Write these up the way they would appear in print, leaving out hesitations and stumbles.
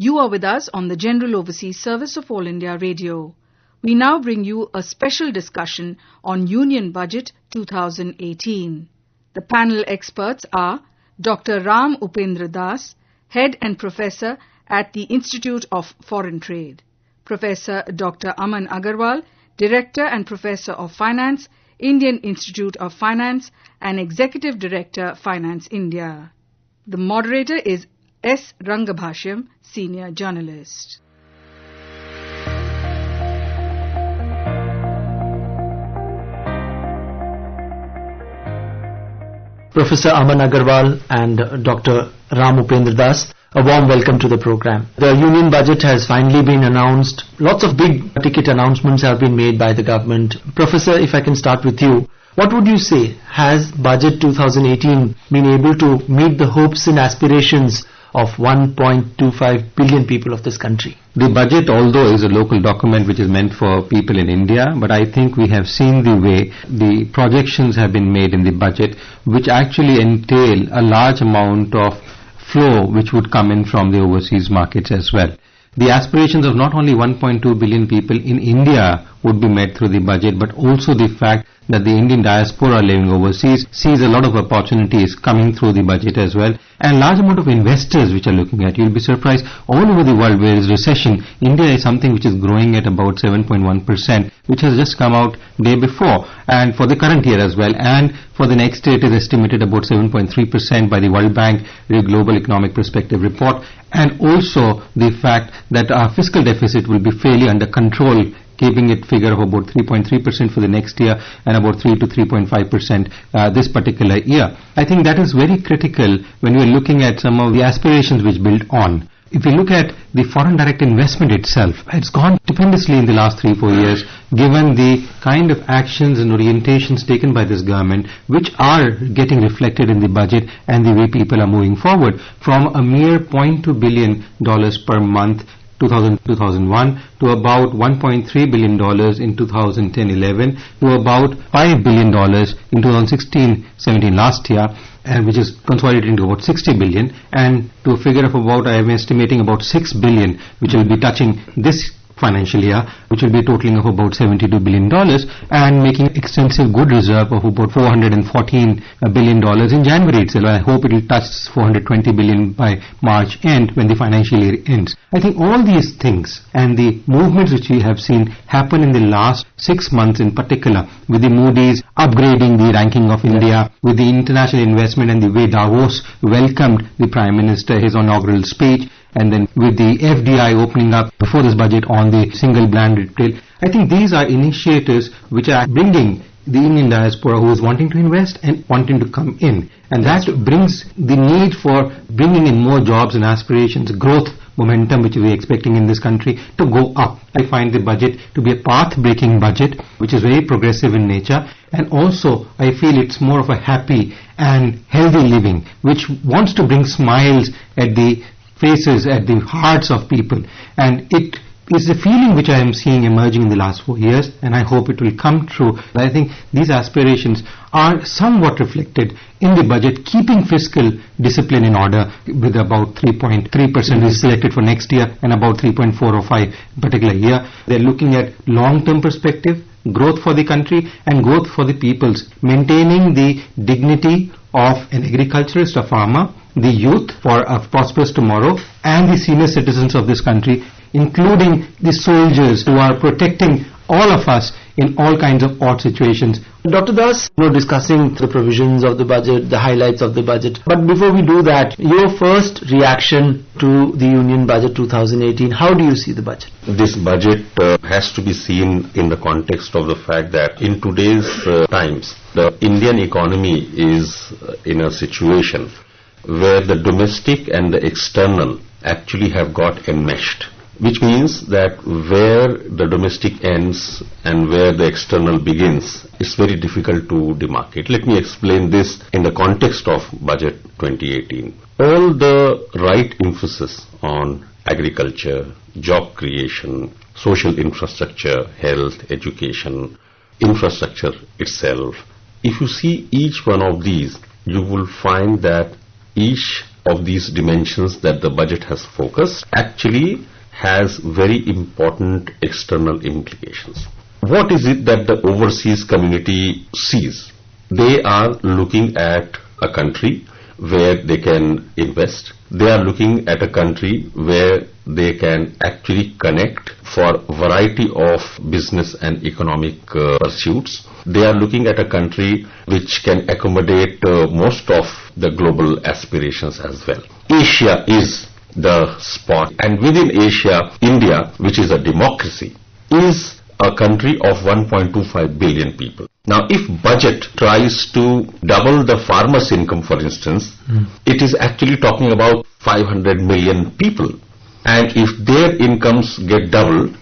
You are with us on the General Overseas Service of All India Radio. We now bring you a special discussion on Union Budget 2018. The panel experts are Dr. Ram Upendra Das, Head and Professor at the Institute of Foreign Trade, Professor Dr. Aman Agarwal, Director and Professor of Finance, Indian Institute of Finance and Executive Director, Finance India. The moderator is S. Rangabhashiam, Senior Journalist. Professor Aman Agarwal and Dr. Ram Upendra Das, a warm welcome to the program. The Union Budget has finally been announced. Lots of big ticket announcements have been made by the government. Professor, if I can start with you, what would you say? Has Budget 2018 been able to meet the hopes and aspirations of 1.25 billion people of this country? The budget, although is a local document which is meant for people in India, but I think we have seen the way the projections have been made in the budget, which actually entail a large amount of flow which would come in from the overseas markets as well. The aspirations of not only 1.2 billion people in India would be met through the budget, but also the fact that the Indian diaspora living overseas sees a lot of opportunities coming through the budget as well, and large amount of investors which are looking at. You'll be surprised, all over the world where there is recession, India is something which is growing at about 7.1%, which has just come out day before, and for the current year as well, and for the next year it is estimated about 7.3% by the World Bank Global Economic Perspective report, and also the fact that our fiscal deficit will be fairly under control, keeping it figure of about 3.3% for the next year and about 3 to 3.5% this particular year. I think that is very critical when we are looking at some of the aspirations which build on. If we look at the foreign direct investment itself, it's gone tremendously in the last 3-4 years, given the kind of actions and orientations taken by this government, which are getting reflected in the budget and the way people are moving forward, from a mere $0.2 billion per month 2000-2001 to about $1.3 billion in 2010-11 to about $5 billion in 2016-17 last year, and which is consolidated into about 60 billion, and to a figure of about, I am estimating about 6 billion, which will be touching this financial year, which will be totaling of about $72 billion and making extensive good reserve of about $414 billion in January itself. I hope it will touch $420 billion by March end when the financial year ends. I think all these things and the movements which we have seen happen in the last 6 months in particular, with the Moody's upgrading the ranking of India, with the international investment and the way Davos welcomed the Prime Minister, his inaugural speech, and then with the FDI opening up before this budget on the single brand retail. I think these are initiatives which are bringing the Indian diaspora who is wanting to invest and wanting to come in. And that brings the need for bringing in more jobs and aspirations, growth momentum which we are expecting in this country to go up. I find the budget to be a path-breaking budget which is very progressive in nature, and also I feel it's more of a happy and healthy living which wants to bring smiles at the faces, at the hearts of people, and it is a feeling which I am seeing emerging in the last 4 years, and I hope it will come true. I think these aspirations are somewhat reflected in the budget, keeping fiscal discipline in order, with about 3.3% is selected for next year and about 3.4 or 5 particular year. They are looking at long-term perspective, growth for the country and growth for the peoples, maintaining the dignity of an agriculturist, a farmer, the youth for a prosperous tomorrow, and the senior citizens of this country, including the soldiers who are protecting all of us in all kinds of odd situations. Dr. Das, we're discussing the provisions of the budget, the highlights of the budget. But before we do that, your first reaction to the Union Budget 2018, how do you see the budget? This budget has to be seen in the context of the fact that in today's times, the Indian economy is in a situation where the domestic and the external actually have got enmeshed, which means that where the domestic ends and where the external begins, it's very difficult to demarcate. Let me explain this in the context of Budget 2018. All the right emphasis on agriculture, job creation, social infrastructure, health, education, infrastructure itself, if you see each one of these, you will find that each of these dimensions that the budget has focused actually has very important external implications. What is it that the overseas community sees? They are looking at a country where they can invest. They are looking at a country where they can actually connect for a variety of business and economic pursuits. They are looking at a country which can accommodate most of the global aspirations as well. Asia is the spot, and within Asia, India, which is a democracy, is a country of 1.25 billion people. Now, if budget tries to double the farmer's income, for instance, it is actually talking about 500 million people. And if their incomes get doubled,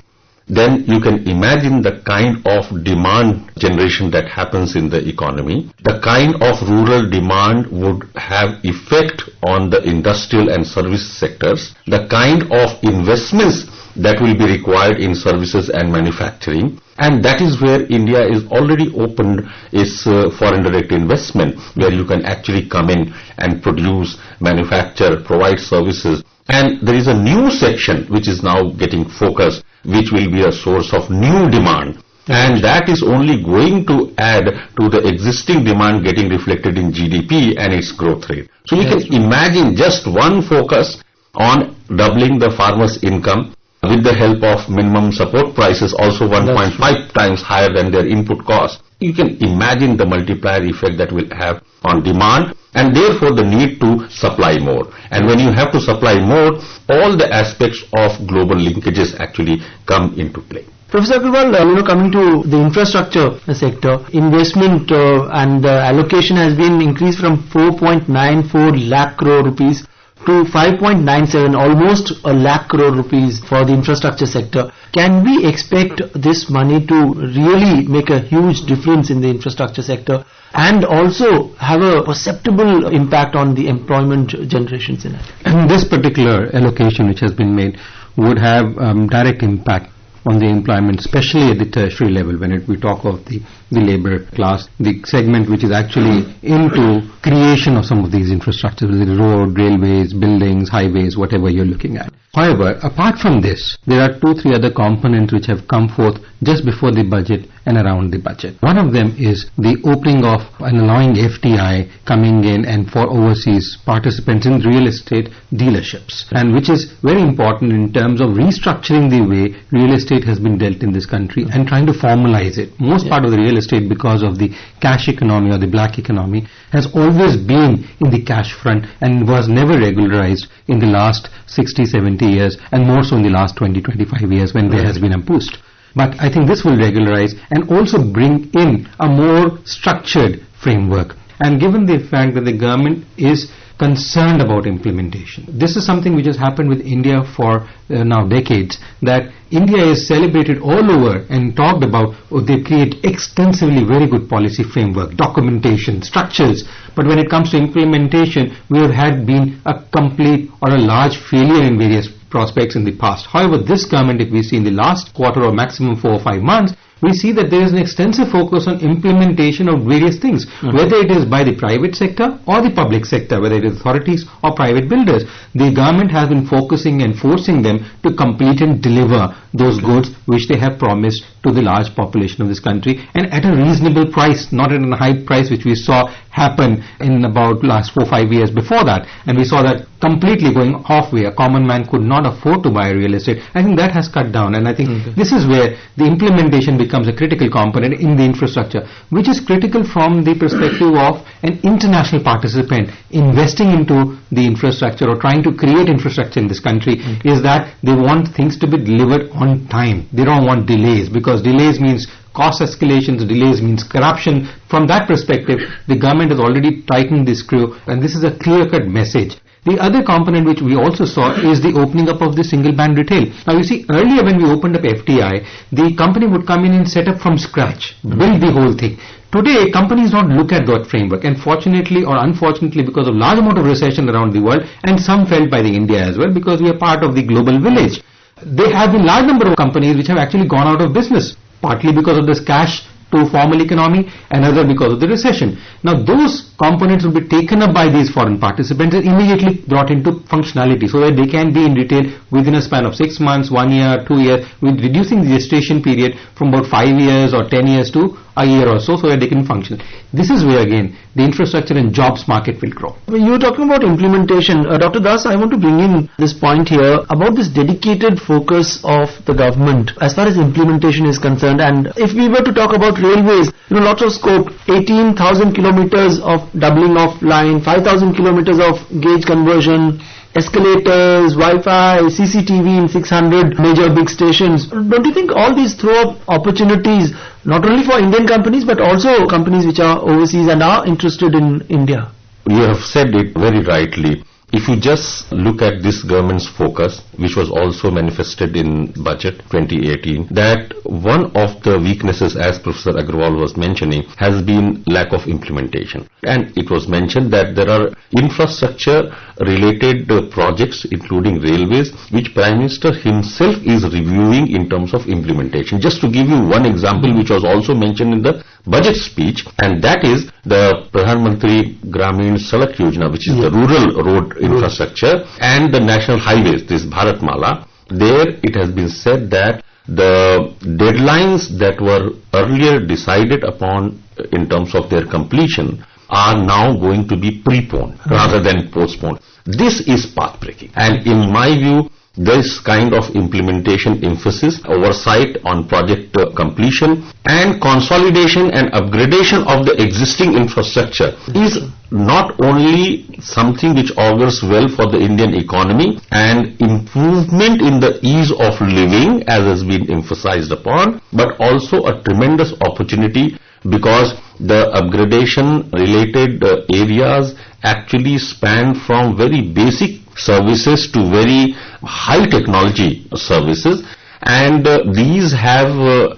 then you can imagine the kind of demand generation that happens in the economy. The kind of rural demand would have effect on the industrial and service sectors. The kind of investments that will be required in services and manufacturing. And that is where India is already opened its foreign direct investment, where you can actually come in and produce, manufacture, provide services. And there is a new section which is now getting focused, which will be a source of new demand. And that is only going to add to the existing demand getting reflected in GDP and its growth rate. So you can imagine just one focus on doubling the farmer's income with the help of minimum support prices, also 1.5 times higher than their input cost. You can imagine the multiplier effect that will have on demand, and therefore the need to supply more. And when you have to supply more, all the aspects of global linkages actually come into play. Professor Agarwal, coming to the infrastructure sector, investment and the allocation has been increased from 4.94 lakh crore rupees to 5.97, almost a lakh crore rupees for the infrastructure sector. Can we expect this money to really make a huge difference in the infrastructure sector and also have a perceptible impact on the employment generations in it? And this particular allocation which has been made would have direct impact on the employment, especially at the tertiary level when we talk of the labor class, the segment which is actually into creation of some of these infrastructures, the road, railways, buildings, highways, whatever you're looking at. However, apart from this, there are 2-3 other components which have come forth just before the budget and around the budget. One of them is the opening of and allowing FDI coming in and for overseas participants in real estate dealerships, and which is very important in terms of restructuring the way real estate has been dealt in this country and trying to formalize it. Most part of the real estate, because of the cash economy or the black economy, has always been in the cash front and was never regularized in the last 60-70 years, and more so in the last 20-25 years when there has been a boost. But I think this will regularize and also bring in a more structured framework. And given the fact that the government is concerned about implementation, this is something which has happened with India for now decades, that India is celebrated all over and talked about. They create extensively very good policy framework, documentation, structures, but when it comes to implementation, we have had been a complete or a large failure in various prospects in the past. However, this government, if we see in the last quarter or maximum 4 or 5 months, we see that there is an extensive focus on implementation of various things, whether it is by the private sector or the public sector, whether it is authorities or private builders. The government has been focusing and forcing them to complete and deliver those goods which they have promised to the large population of this country, and at a reasonable price, not at a high price which we saw happen in about last 4 or 5 years before that, and we saw that completely going halfway. A common man could not afford to buy real estate. I think that has cut down, and I think this is where the implementation becomes a critical component in the infrastructure, which is critical from the perspective of an international participant investing into the infrastructure or trying to create infrastructure in this country, is that they want things to be delivered on time. They don't want delays, because delays means cost escalations, delays means corruption. From that perspective, the government has already tightened the screw, and this is a clear-cut message. The other component which we also saw is the opening up of the single band retail. Now you see, earlier when we opened up FDI, the company would come in and set up from scratch, build the whole thing. Today, companies don't look at that framework, and fortunately or unfortunately, because of large amount of recession around the world, and some felt by the India as well, because we are part of the global village, there have been large number of companies which have actually gone out of business, partly because of this cash to formal economy, another because of the recession. Now those components will be taken up by these foreign participants and immediately brought into functionality so that they can be in retail within a span of 6 months, 1 year, 2 years, with reducing the gestation period from about 5 years or 10 years to a year or so that they can function. This is where again the infrastructure and jobs market will grow. You were talking about implementation. Dr. Das, I want to bring in this point here about this dedicated focus of the government as far as implementation is concerned. And if we were to talk about railways, lots of scope, 18,000 kilometers of doubling of line, 5,000 kilometers of gauge conversion, escalators, Wi-Fi, CCTV in 600 major big stations. Don't you think all these throw up opportunities not only for Indian companies but also companies which are overseas and are interested in India? You have said it very rightly. If you just look at this government's focus, which was also manifested in budget 2018, that one of the weaknesses, as Professor Agarwal was mentioning, has been lack of implementation. And it was mentioned that there are infrastructure related projects, including railways, which Prime Minister himself is reviewing in terms of implementation. Just to give you one example, which was also mentioned in the budget speech, and that is the Pradhan Mantri Gramin Sadak Yojana, which is the rural road infrastructure, and the national highways, this Bharatmala. There it has been said that the deadlines that were earlier decided upon in terms of their completion are now going to be preponed rather than postponed. This is path breaking, and in my view, this kind of implementation emphasis, oversight on project completion and consolidation and upgradation of the existing infrastructure is not only something which augurs well for the Indian economy and improvement in the ease of living, as has been emphasized upon, but also a tremendous opportunity because the upgradation related areas actually span from very basic services to very high technology services, and these have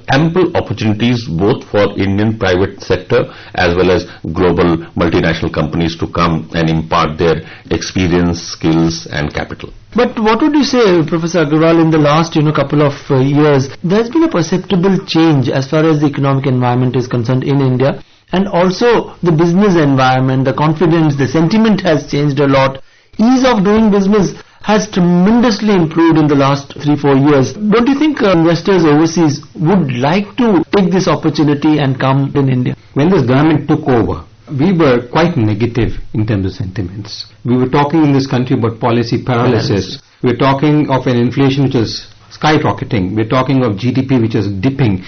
ample opportunities both for Indian private sector as well as global multinational companies to come and impart their experience, skills and capital. But what would you say, Professor Agarwal, in the last couple of years, there's been a perceptible change as far as the economic environment is concerned in India, and also the business environment, the confidence, the sentiment has changed a lot. Ease of doing business has tremendously improved in the last 3-4 years. Don't you think investors overseas would like to take this opportunity and come in India? When this government took over, we were quite negative in terms of sentiments. We were talking in this country about policy paralysis. We were talking of an inflation which is skyrocketing. We were talking of GDP which is dipping.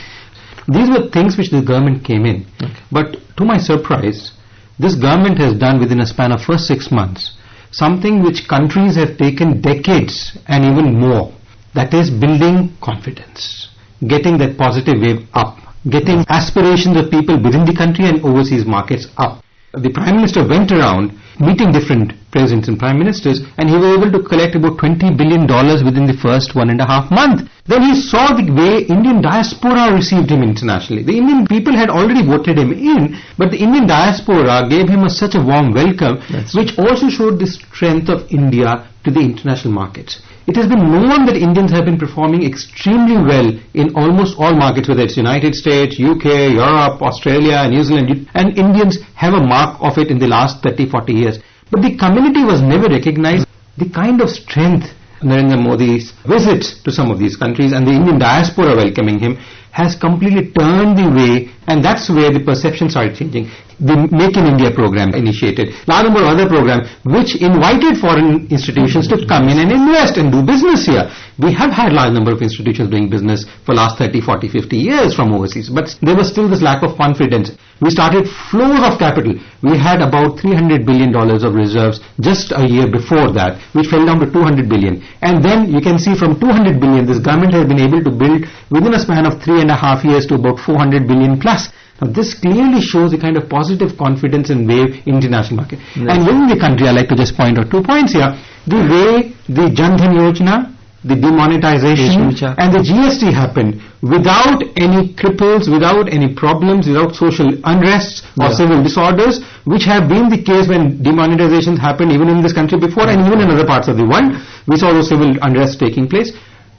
These were things which the government came in. Okay. But to my surprise, this government has done within a span of first 6 months something which countries have taken decades and even more. That is building confidence, getting that positive wave up, getting aspirations of people within the country and overseas markets up. The Prime Minister went around meeting different presidents and prime ministers, and he was able to collect about $20 billion within the first 1.5 months. Then he saw the way Indian diaspora received him internationally. The Indian people had already voted him in, but the Indian diaspora gave him such a warm welcome, which also showed the strength of India to the international markets. It has been known that Indians have been performing extremely well in almost all markets, whether it's United States, UK, Europe, Australia, New Zealand, and Indians have a mark of it in the last 30-40 years. But the community was never recognized. The kind of strength Narendra Modi's visit to some of these countries and the Indian diaspora welcoming him has completely turned the way, and that's where the perception started changing. The Make in India program initiated, large number of other programs which invited foreign institutions to come in and invest and do business here. We have had large number of institutions doing business for last 30, 40, 50 years from overseas, but there was still this lack of confidence. We started flows of capital. We had about $300 billion of reserves just a year before that, which fell down to 200 billion. And then you can see from 200 billion, this government has been able to build within a span of 3.5 years to about 400 billion plus. Now this clearly shows the kind of positive confidence and wave in international market. Yes. And within the country, I like to just point out 2 points here. The way the Jan Dhan Yojana, the demonetization and the GST happened without any cripples, without any problems, without social unrests or civil disorders, which have been the case when demonetizations happened even in this country before and even in other parts of the world. We saw those civil unrest taking place.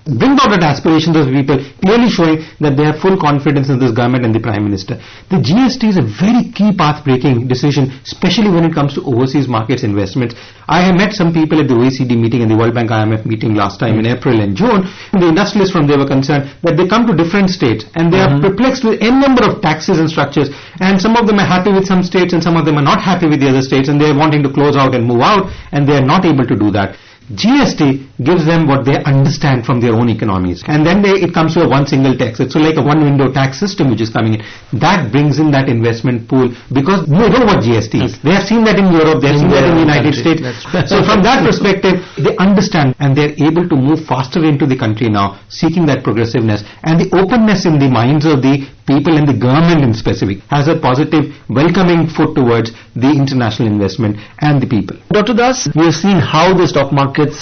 brings out that aspirations of people, clearly showing that they have full confidence in this government and the Prime Minister. The GST is a very key path-breaking decision, especially when it comes to overseas markets investments. I have met some people at the OECD meeting and the World Bank IMF meeting last time in April and June. And the industrialists from there were concerned that they come to different states and they are perplexed with n number of taxes and structures, and some of them are happy with some states and some of them are not happy with the other states, and they are wanting to close out and move out, and they are not able to do that. GST gives them what they understand from their own economies, and then it comes to a one single tax. It's like a one window tax system which is coming in. That brings in that investment pool, because they know what GST is. They have seen that in Europe, they have seen that in the United States. So from that perspective, they understand, and they're able to move faster into the country now, seeking that progressiveness, and the openness in the minds of the people and the government in specific has a positive, welcoming foot towards the international investment and the people. Dr. Das, we have seen how the stock markets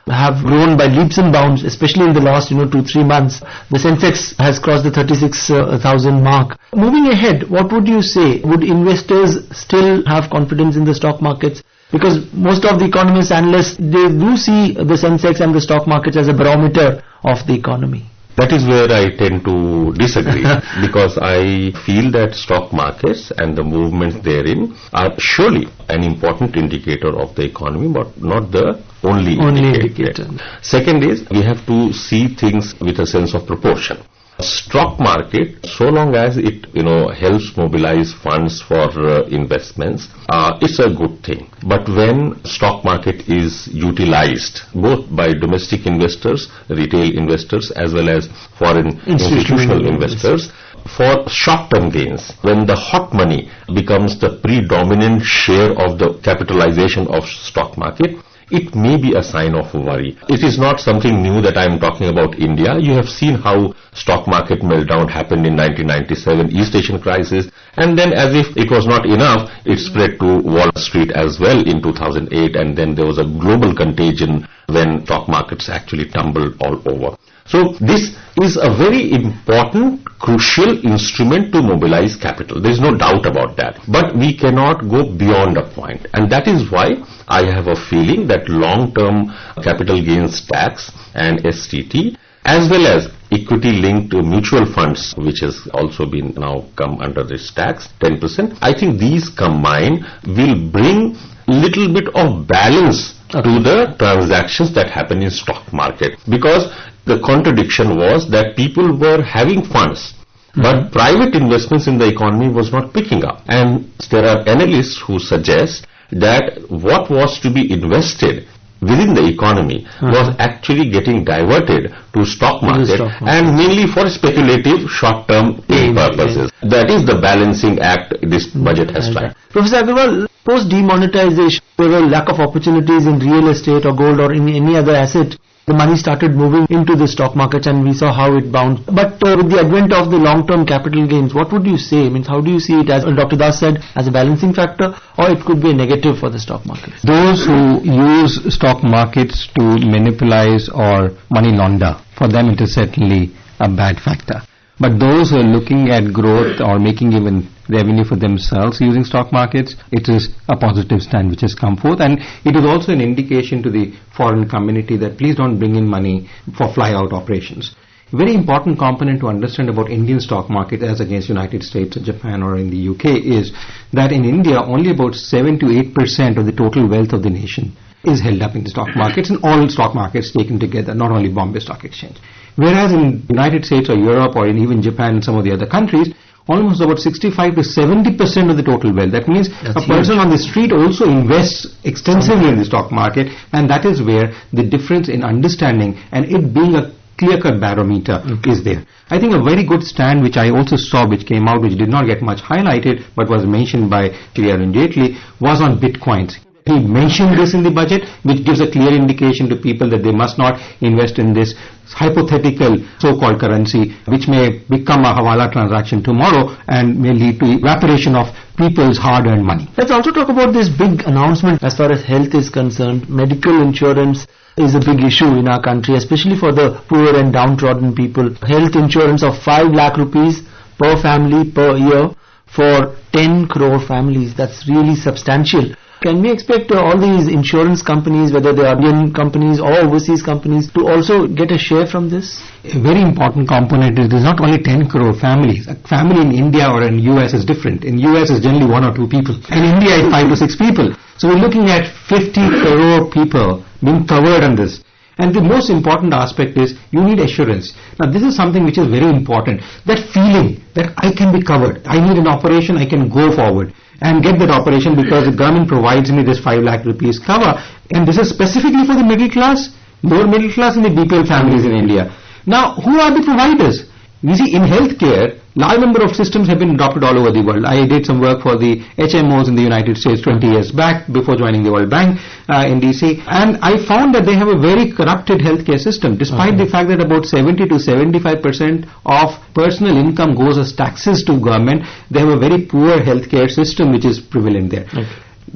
have grown by leaps and bounds, especially in the last 2-3 months. The Sensex has crossed the 36,000 mark. Moving ahead, what would you say? Would investors still have confidence in the stock markets? Because most of the economists, analysts, they do see the Sensex and the stock markets as a barometer of the economy. That is where I tend to disagree, because I feel that stock markets and the movements therein are surely an important indicator of the economy, but not the only indicator. Second is, we have to see things with a sense of proportion. Stock market, so long as it helps mobilize funds for investments, it's a good thing. But when stock market is utilized both by domestic investors, retail investors, as well as foreign institutional investors for short-term gains, when the hot money becomes the predominant share of the capitalization of stock market, it may be a sign of worry. It is not something new that I am talking about India. You have seen how stock market meltdown happened in 1997, East Asian crisis, and then as if it was not enough, it spread to Wall Street as well in 2008, and then there was a global contagion when stock markets actually tumbled all over. So this is a very important, crucial instrument to mobilize capital. There is no doubt about that. But we cannot go beyond a point. And that is why I have a feeling that long-term capital gains tax and STT, as well as equity-linked mutual funds, which has also been now come under this tax, 10%, I think these combined will bring little bit of balance to the transactions that happen in stock market. Because the contradiction was that people were having funds, but private investments in the economy was not picking up. And there are analysts who suggest that what was to be invested within the economy was actually getting diverted to stock market, and mainly for speculative short-term purposes. That is the balancing act this budget has tried. Professor Agarwal, post demonetization, there were lack of opportunities in real estate or gold or in any other asset. The money started moving into the stock market and we saw how it bounced. But with the advent of the long-term capital gains, what would you say? How do you see it, as Dr. Das said, as a balancing factor, or it could be a negative for the stock markets? Those who use stock markets to monopolize or money launder, for them it is certainly a bad factor. But those who are looking at growth or making even revenue for themselves using stock markets, it is a positive stand which has come forth, and it is also an indication to the foreign community that please don't bring in money for fly-out operations. A very important component to understand about Indian stock market as against United States or Japan or in the UK is that in India only about 7 to 8% of the total wealth of the nation is held up in the stock markets, and all stock markets taken together, not only Bombay Stock Exchange. Whereas in the United States or Europe or in even Japan and some of the other countries, almost about 65 to 70% of the total wealth. That means a person on the street also invests extensively in the stock market, and that is where the difference in understanding and it being a clear-cut barometer is there. I think a very good stand which I also saw, which came out, which did not get much highlighted but was mentioned by Arun Jaitley, was on bitcoins. He mentioned this in the budget, which gives a clear indication to people that they must not invest in this hypothetical so-called currency, which may become a hawala transaction tomorrow and may lead to evaporation of people's hard-earned money. Let's also talk about this big announcement as far as health is concerned. Medical insurance is a big issue in our country, especially for the poor and downtrodden people. Health insurance of 5 lakh rupees per family per year for 10 crore families. That's really substantial. Can we expect all these insurance companies, whether they are Indian companies or overseas companies, to also get a share from this? A very important component is there's not only 10 crore families. A family in India or in US is different. In US is generally 1 or 2 people. In India it's 5 to 6 people. So we're looking at 50 crore people being covered on this. And the most important aspect is you need assurance. Now this is something which is very important. That feeling that I can be covered. I need an operation, I can go forward and get that operation because the government provides me this 5 lakh rupees cover. And this is specifically for the middle class, lower middle class and the BPL families in India. Now who are the providers? You see, in healthcare, large number of systems have been adopted all over the world. I did some work for the HMOs in the United States 20 years back before joining the World Bank in DC, and I found that they have a very corrupted healthcare system, despite the fact that about 70 to 75% of personal income goes as taxes to government. They have a very poor healthcare system which is prevalent there.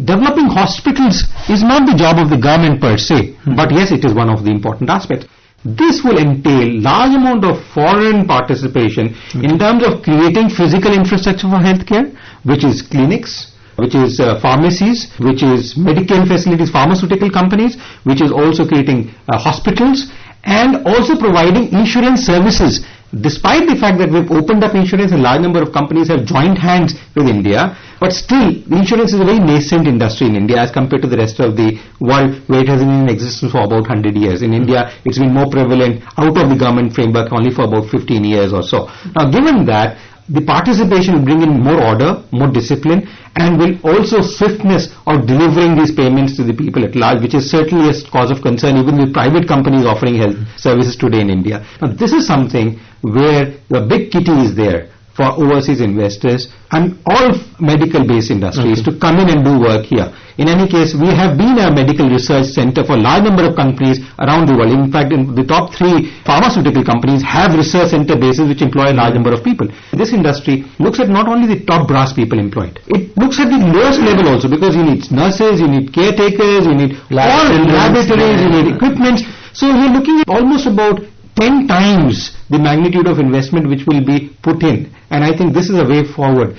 Developing hospitals is not the job of the government per se, but yes, it is one of the important aspects. This will entail large amount of foreign participation in terms of creating physical infrastructure for healthcare, which is clinics, which is pharmacies, which is medical facilities, pharmaceutical companies, which is also creating hospitals, and also providing insurance services. Despite the fact that we've opened up insurance, a large number of companies have joined hands with India, but still insurance is a very nascent industry in India as compared to the rest of the world, where it has been in existence for about 100 years. In India, it's been more prevalent out of the government framework only for about 15 years or so. Now, given that, the participation will bring in more order, more discipline, and will also swiftness of delivering these payments to the people at large, which is certainly a cause of concern even with private companies offering health services today in India. Now, this is something where the big kitty is there for overseas investors and all medical-based industries to come in and do work here. In any case, we have been a medical research center for a large number of companies around the world. In fact, in the top 3 pharmaceutical companies have research center bases which employ a large number of people. This industry looks at not only the top brass people employed, it looks at the lowest level also, because you need nurses, you need caretakers, you need laboratories, you need equipment. So we're looking at almost about 10 times the magnitude of investment which will be put in, and I think this is a way forward.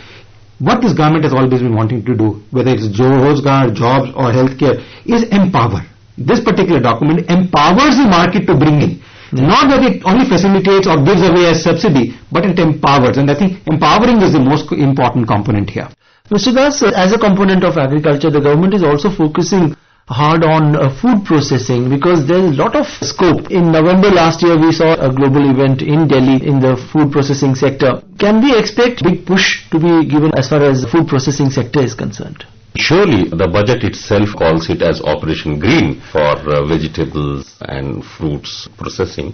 What this government has always been wanting to do, whether it's Rozgar, jobs or healthcare, is empower. This particular document empowers the market to bring in. Not that it only facilitates or gives away as subsidy, but it empowers, and I think empowering is the most important component here. Mr. Das, as a component of agriculture, the government is also focusing hard on food processing, because there is a lot of scope. In November last year, we saw a global event in Delhi in the food processing sector. Can we expect big push to be given as far as the food processing sector is concerned? Surely the budget itself calls it as Operation Green for vegetables and fruits processing.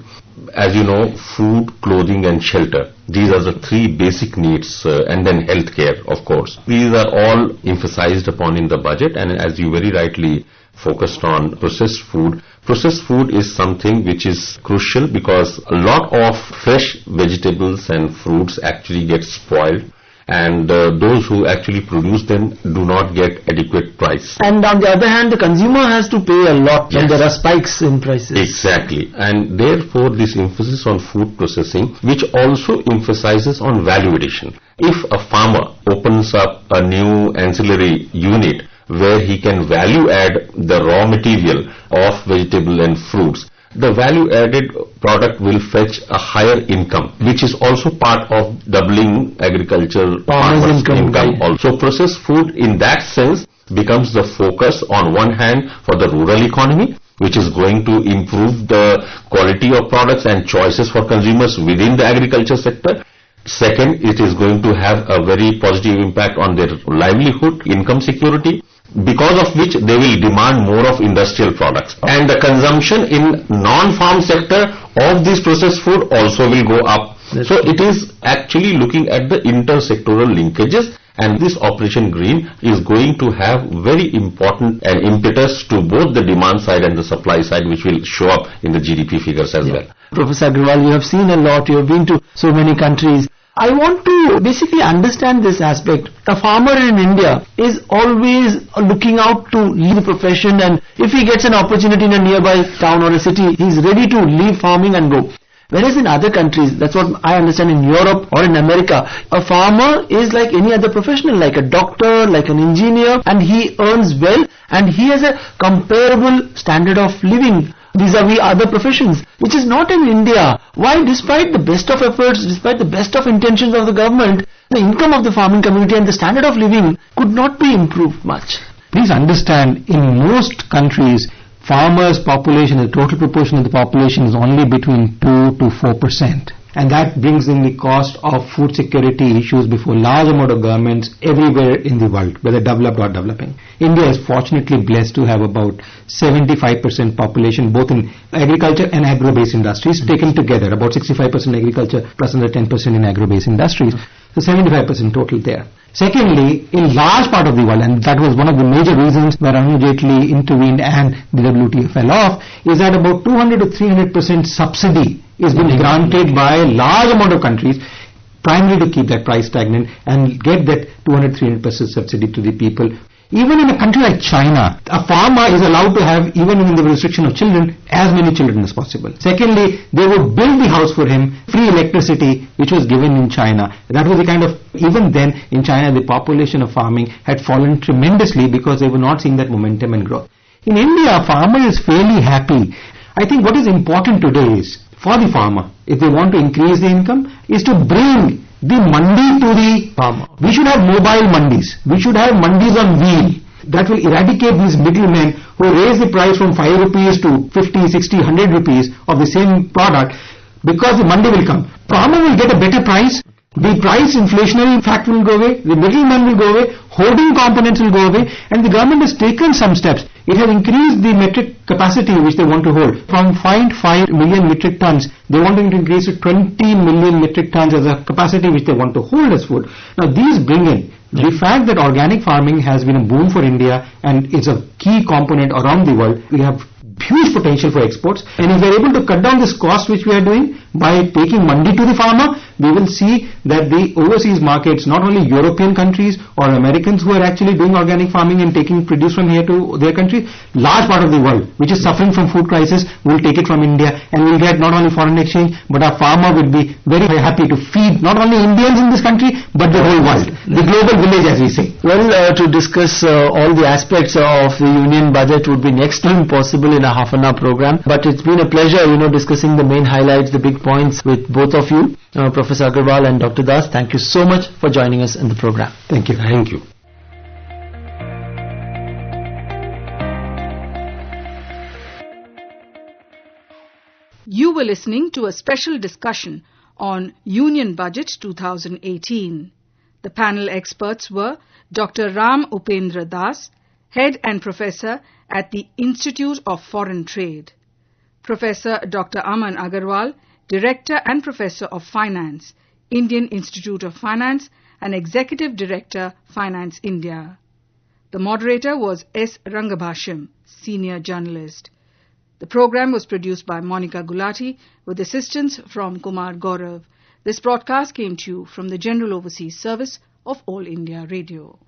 As you know, food, clothing and shelter, these are the 3 basic needs, and then healthcare, of course. These are all emphasized upon in the budget, and as you very rightly focused on processed food. Processed food is something which is crucial because a lot of fresh vegetables and fruits actually get spoiled, and those who actually produce them do not get adequate price. And on the other hand, the consumer has to pay a lot when there are spikes in prices. Exactly. And therefore this emphasis on food processing, which also emphasizes on value addition. If a farmer opens up a new ancillary unit where he can value add the raw material of vegetable and fruits, the value added product will fetch a higher income, which is also part of doubling agriculture farmers' income also. Processed food in that sense becomes the focus on one hand for the rural economy, which is going to improve the quality of products and choices for consumers within the agriculture sector. Second, it is going to have a very positive impact on their livelihood, income security, because of which they will demand more of industrial products. And the consumption in non-farm sector of this processed food also will go up. So it is actually looking at the intersectoral linkages, and this Operation Green is going to have very important an impetus to both the demand side and the supply side, which will show up in the GDP figures as well. Professor Agarwal, you have seen a lot, you have been to so many countries. I want to basically understand this aspect. A farmer in India is always looking out to leave the profession, and if he gets an opportunity in a nearby town or a city, he is ready to leave farming and go. Whereas in other countries, that's what I understand, in Europe or in America, a farmer is like any other professional, like a doctor, like an engineer, and he earns well and he has a comparable standard of living vis-a-vis other professions, which is not in India. Why, despite the best of efforts, despite the best of intentions of the government, the income of the farming community and the standard of living could not be improved much? Please understand, in most countries, farmers' population, the total proportion of the population is only between 2 to 4%. And that brings in the cost of food security issues before large amount of governments everywhere in the world, whether developed or developing. India is fortunately blessed to have about 75% population both in agriculture and agro-based industries taken together, about 65% agriculture plus another 10% in agro-based industries. So 75% total there. Secondly, in large part of the world, and that was one of the major reasons where Arun Jaitley intervened and the WTO fell off, is that about 200 to 300% subsidy is being granted by a large amount of countries, primarily to keep that price stagnant and get that 200-300% subsidy to the people. Even in a country like China, a farmer is allowed to have, even in the restriction of children, as many children as possible. Secondly, they would build the house for him, free electricity, which was given in China. That was the kind of, even then in China, the population of farming had fallen tremendously because they were not seeing that momentum and growth. In India, a farmer is fairly happy. I think what is important today is, for the farmer, if they want to increase the income, is to bring the mandi to the farmer. We should have mobile mandis. We should have mandis on wheel. That will eradicate these middlemen who raise the price from 5 rupees to 50, 60, 100 rupees of the same product, because the mandi will come. Farmer will get a better price. The price inflationary factor will go away. The middleman will go away. Hoarding components will go away. And the government has taken some steps. It has increased the metric capacity which they want to hold. From 0.5 million metric tons, they want to increase to 20 million metric tons as a capacity which they want to hold as food. Now these bring in the fact that organic farming has been a boom for India and it's a key component around the world. We have huge potential for exports, and if we are able to cut down this cost which we are doing by taking mandi to the farmer, we will see that the overseas markets, not only European countries or Americans who are actually doing organic farming and taking produce from here to their country, large part of the world which is suffering from food crisis will take it from India, and will get not only foreign exchange, but our farmer will be very, very happy to feed not only Indians in this country but the whole world, the global village as we say. Well, to discuss all the aspects of the union budget would be next to impossible in a half an hour program, but it's been a pleasure, discussing the main highlights, the big points with both of you, Professor Agarwal and Dr. Das. Thank you so much for joining us in the program. Thank you. Thank you. You were listening to a special discussion on Union Budget 2018. The panel experts were Dr. Upendra Das, Head and Professor at the Institute of Foreign Trade; Professor Dr. Aman Agarwal, Director and Professor of Finance, Indian Institute of Finance and Executive Director, Finance India. The moderator was S. Rangabhashiam, Senior Journalist. The program was produced by Monika Gulati with assistance from Kumar Gaurav. This broadcast came to you from the General Overseas Service of All India Radio.